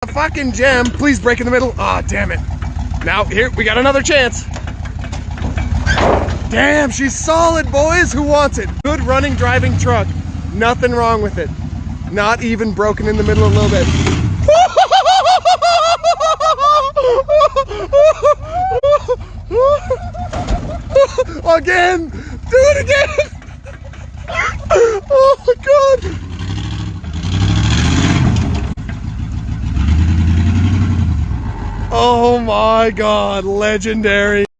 A fucking gem. Please break in the middle. Ah, oh, damn it. Now, here, we got another chance. Damn, she's solid, boys. Who wants it? Good running, driving truck. Nothing wrong with it. Not even broken in the middle a little bit. Again! Do it again! Oh my God! Oh my God, legendary.